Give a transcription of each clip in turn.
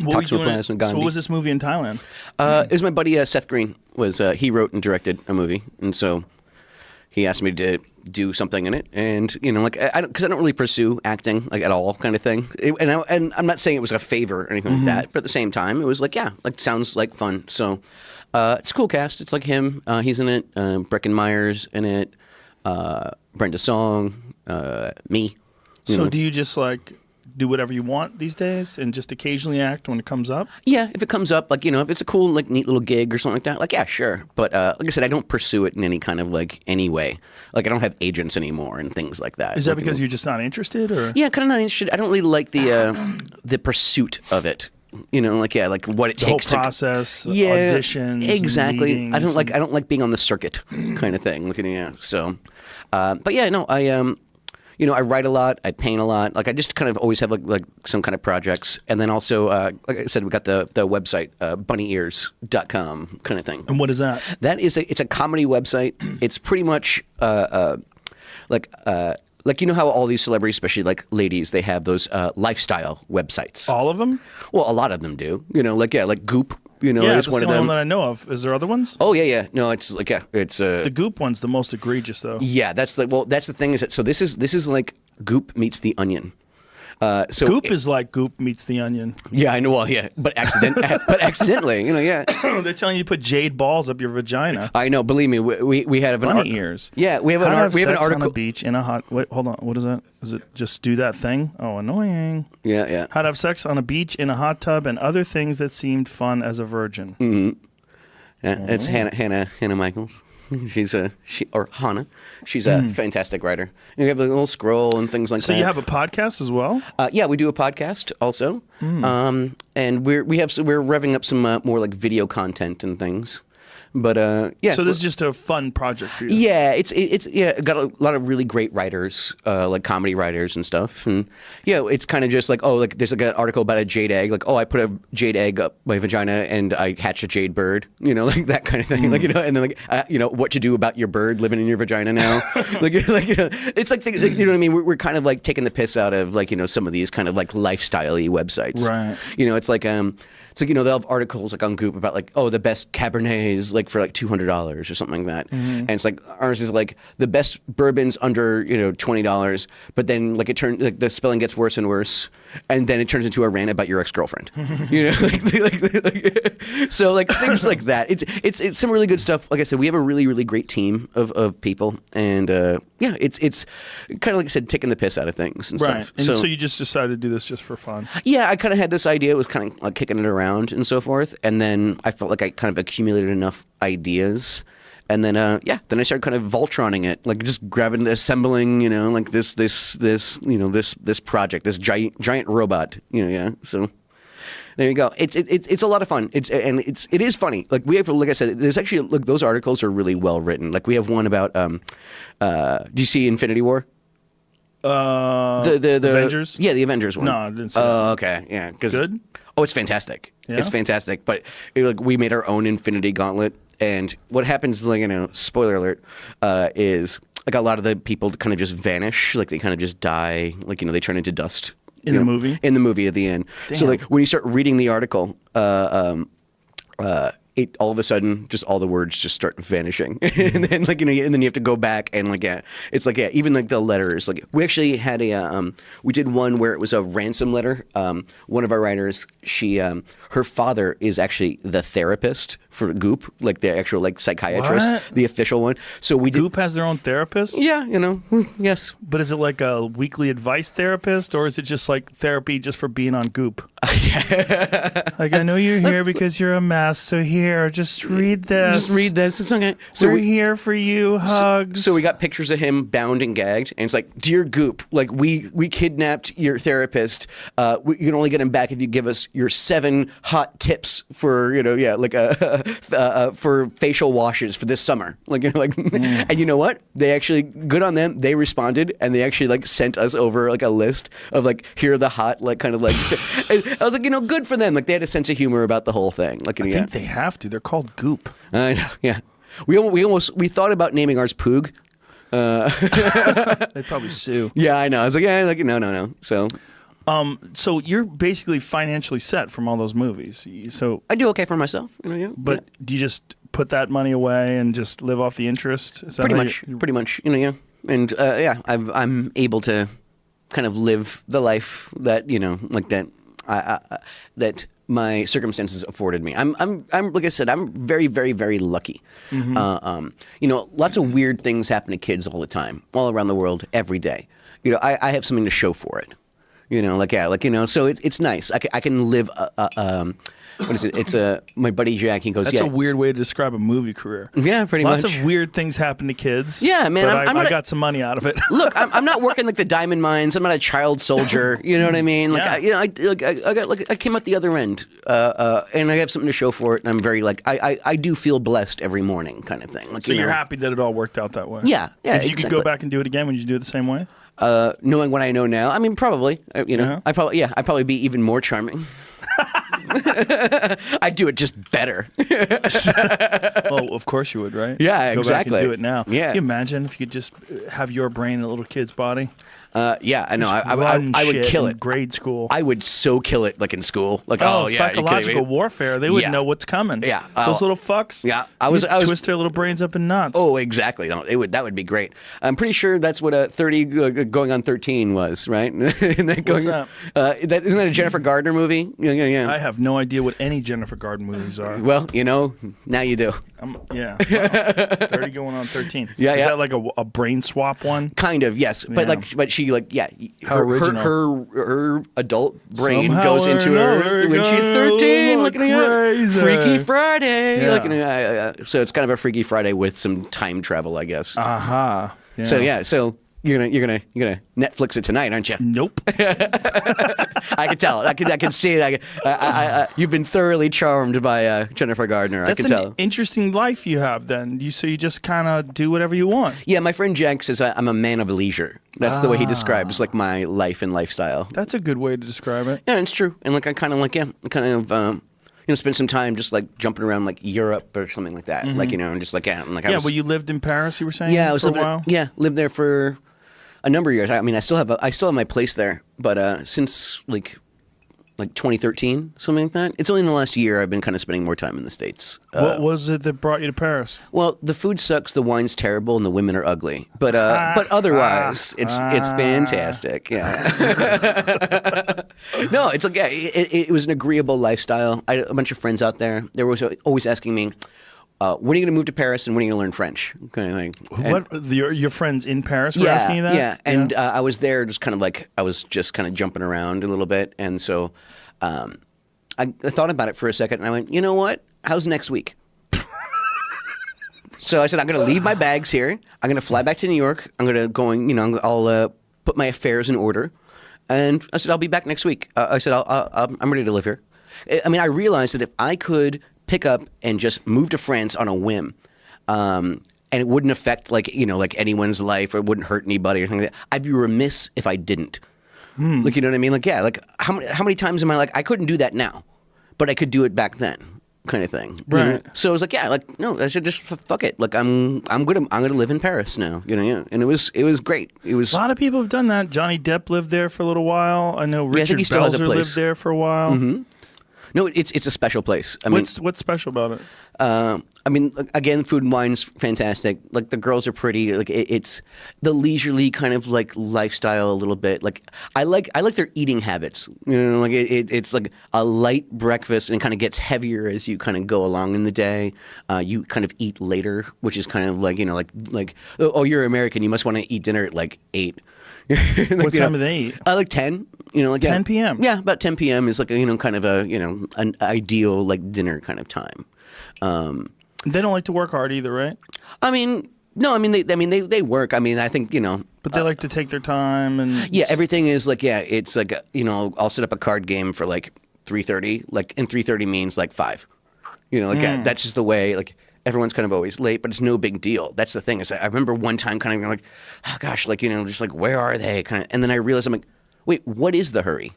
Talks from a Plasma Gandhi. So what was this movie in Thailand? It was my buddy Seth Green. He wrote and directed a movie, and so he asked me to do something in it, and because I don't really pursue acting like at all, kind of thing. And I'm not saying it was a favor or anything like that, but at the same time, it was like sounds like fun. So it's a cool cast. It's like him. He's in it. Breckin Myers in it. Brenda Song. Me. So do you just do whatever you want these days and just occasionally act when it comes up? Yeah, if it comes up, if it's a cool, neat little gig or something like that, yeah, sure. But like I said, I don't pursue it in any kind of any way. I don't have agents anymore and things like that. Is that because you're just not interested, or? Yeah, kind of not interested. I don't really like the pursuit of it. What it the takes whole process, to auditions, exactly. And I don't like being on the circuit kind of thing. So, but yeah, no, I write a lot. I paint a lot. I just kind of always have like some kind of projects. And then also, like I said, we got the website, bunnyears.com kind of thing. And what is that? It's a comedy website. It's pretty much how all these celebrities, especially ladies, they have those lifestyle websites. All of them? Well, a lot of them do. Like Goop. Yeah, is that's one the of them. only one that I know of. Is there other ones? Oh yeah. No, it's the Goop one's the most egregious, though. Yeah, that's the thing is that this is like Goop meets the Onion. So Goop is like Goop meets the Onion. Yeah, I know. Well, yeah, but accidentally, yeah. They're telling you to put jade balls up your vagina. I know. Believe me, we have Bunny ears. Yeah, we have an article on a beach in a hot. Wait, hold on. What is that? Is it just do that thing? Oh, annoying. Yeah. How to have sex on a beach in a hot tub and other things that seemed fun as a virgin. Mm-hmm. Yeah, it's Hannah Michaels. Or Hannah. She's a fantastic writer. And we have a little scroll and things like that. So you have a podcast as well? Yeah, we do a podcast also. And we're revving up some more video content and things. But yeah. So this is just a fun project for you. Yeah, it's got a lot of really great writers, comedy writers and stuff. And yeah, it's kind of just there's an article about a jade egg. I put a jade egg up my vagina and I hatch a jade bird. That kind of thing. And then what to do about your bird living in your vagina now. It's you know what I mean. We're kind of taking the piss out of some of these kind of lifestyle-y websites. Right. It's they'll have articles on Goop about the best Cabernets for $200 or something like that, and it's ours is the best bourbons under $20, but then it turns the spelling gets worse and worse, and then it turns into a rant about your ex-girlfriend, so things like that. It's some really good stuff. Like I said, we have a really great team of people, and yeah, it's kind of like I said, taking the piss out of things and stuff. And so you just decided to do this just for fun? Yeah, I kind of had this idea. It was kind of kicking it around and so forth, and then I felt like I kind of accumulated enough ideas, and then then I started kind of Voltroning it, just grabbing, assembling, this project, this giant robot, So there you go. It's a lot of fun. It is funny. We have, like I said, there's actually those articles are really well written. We have one about do you see Infinity War? The Avengers? Yeah, the Avengers one. No, I didn't see that. Oh, okay. Yeah. Good? Oh, it's fantastic. Yeah? It's fantastic. But we made our own Infinity Gauntlet, and what happens, spoiler alert, is a lot of the people kind of just vanish, they kind of just die, they turn into dust. In the movie? In the movie at the end. Damn. So when you start reading the article, it all of a sudden just all the words just start vanishing, and then and then you have to go back and it's even the letters, we actually had a we did one where it was a ransom letter. One of our writers, she her father is actually the therapist for Goop, the actual psychiatrist. What? The official one. So Goop has their own therapist? Yeah, yes. But is it a weekly advice therapist, or is it just therapy just for being on Goop? I know you're here because you're a mess, so here, just read this. Just read this. It's okay. So we're here for you. Hugs. So we got pictures of him bound and gagged, and it's dear Goop, we kidnapped your therapist. You can only get him back if you give us your 7 hot tips for for facial washes for this summer. And you know what? They actually, good on them. They responded, and they actually sent us over a list of here are the hot I was good for them. They had a sense of humor about the whole thing. I think they have to. They're called Goop. I know. Yeah, we thought about naming ours Poog. They'd probably sue. Yeah, I know. I was no. So So you're basically financially set from all those movies. So, I do okay for myself. You know, yeah. but do you just put that money away and just live off the interest? Is that Pretty how much. you- Pretty much. You know, yeah. And yeah, I'm able to kind of live the life that like that that my circumstances afforded me. I'm like I said, I'm very, very, very lucky. Lots of weird things happen to kids all the time, all around the world, every day. I have something to show for it. So it's nice. I can live. What is it? It's my buddy Jack. He goes, That's a weird way to describe a movie career. Yeah, pretty Lots much. of weird things happen to kids. Yeah, man, But I'm I not got some money out of it. Look, I'm not working like the diamond mines. I'm not a child soldier. You know what I mean? Like, Yeah. I came out the other end, and I have something to show for it. And I'm very I do feel blessed every morning, kind of thing. Like, So you're happy that it all worked out that way. Yeah, yeah. If you could go back and do it again, would you do it the same way? Knowing what I know now, I mean, probably. I'd probably be even more charming. I'd do it just better. Well, of course you would, right? Yeah, Go exactly. back and do it now. Yeah. Can you imagine if you could just have your brain in a little kid's body? Yeah, I know. I would Shit kill in it. grade school. I would so kill it, like in school. Like, Oh, yeah, you kidding psychological me? warfare. They wouldn't Yeah. know what's coming. Yeah. Those little fucks. Yeah, I was twist their little brains up in knots. Oh, exactly. No, that would be great. I'm pretty sure that's what 30 going on 13 was, right? And then What's that? Isn't that a Jennifer Gardner movie? Yeah. I have no idea what any Jennifer Garden movies are. Well, now you do. Yeah. Wow. 30 going on 13. Yeah, Is yeah. that like a brain swap one? Kind of, yes. But Yeah. but she How original. her adult brain Somehow goes or into her another, when she's 13, look looking at crazy. Freaky Friday. Yeah. So it's kind of a Freaky Friday with some time travel, I guess. Aha. So you're gonna Netflix it tonight, aren't you? Nope. I can tell. I can see it. You've been thoroughly charmed by Jennifer Gardner. That's I can an tell. interesting life you have then. So you just kind of do whatever you want. Yeah, my friend Jack says I'm a man of leisure. That's the way he describes like my life and lifestyle. That's a good way to describe it. Yeah, it's true. And I kind of spend some time just like jumping around like Europe or something like that. Like and just like I'm like I was, Well, you lived in Paris, you were saying? yeah, I was for a living while? lived there for a number of years. I mean, I still have my place there, but since like 2013, something like that. It's only in the last year I've been kind of spending more time in the States. What was it that brought you to Paris? Well, the food sucks, the wine's terrible, and the women are ugly. But otherwise, it's fantastic. Yeah. No, it's like it was an agreeable lifestyle. I had a bunch of friends out there. They were always asking me, when are you going to move to Paris and when are you going to learn French? Kind of thing. And, What your friends in Paris were asking you that? yeah. And I was there just kind of I was just kind of jumping around a little bit. And so I thought about it for a second and I went, you know what? How's next week? So I said, I'm going to leave my bags here. I'm going to fly back to New York. I'm going to I'll put my affairs in order. And I said, I'll be back next week. I said, I'm ready to live here. I mean, I realized that if I could pick up and just move to France on a whim, and it wouldn't affect like anyone's life or it wouldn't hurt anybody or something like that, I'd be remiss if I didn't. Like, you know what I mean? Like, yeah, like how many times am I like, I couldn't do that now, but I could do it back then, kind of thing. Right. You know? So I was like, yeah, like no, I should just fuck it. Like I'm gonna live in Paris now. Yeah. And it was great. It was A lot of people have done that. Johnny Depp lived there for a little while. I know I think Richard he still has a Belzer place. lived there for a while. no, it's a special place. I mean, What's special about it? I mean, again, food and wine's fantastic. Like the girls are pretty. Like it's the leisurely kind of like lifestyle a little bit. Like I like their eating habits. You know, like it's like a light breakfast and kind of gets heavier as you kind of go along in the day. You kind of eat later, which is kind of like like oh, you're American, you must want to eat dinner at like 8. What time do they eat? Like 10. You know, like 10 p.m. Yeah, about 10 p.m. is like kind of an ideal like dinner kind of time. They don't like to work hard either, right? I mean, no, I mean they work. I mean, I think But they like to take their time and yeah, everything is like it's like I'll set up a card game for like 3:30, like and 3:30 means like 5. That's just the way like everyone's kind of always late, but it's no big deal. That's the thing is I remember one time kind of like, oh gosh, like just like where are they? Kind of, and then I realized I'm like, wait, what is the hurry?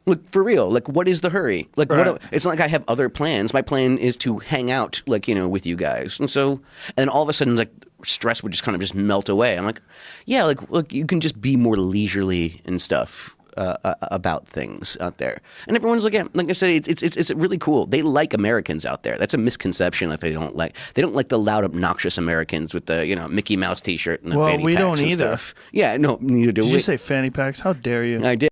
Look, for real, like, what is the hurry? Like, Right. it's not like I have other plans. My plan is to hang out, like, with you guys. And then all of a sudden, like, stress would just kind of just melt away. I'm like, yeah, like, look, you can just be more leisurely and stuff. about things out there. And everyone's like, yeah, like I said, it's really cool. They like Americans out there. That's a misconception that they don't like. They don't like the loud, obnoxious Americans with the Mickey Mouse T-shirt and the fanny we packs don't and either. stuff. Yeah, no, neither do we. Did you say fanny packs? How dare you? I did.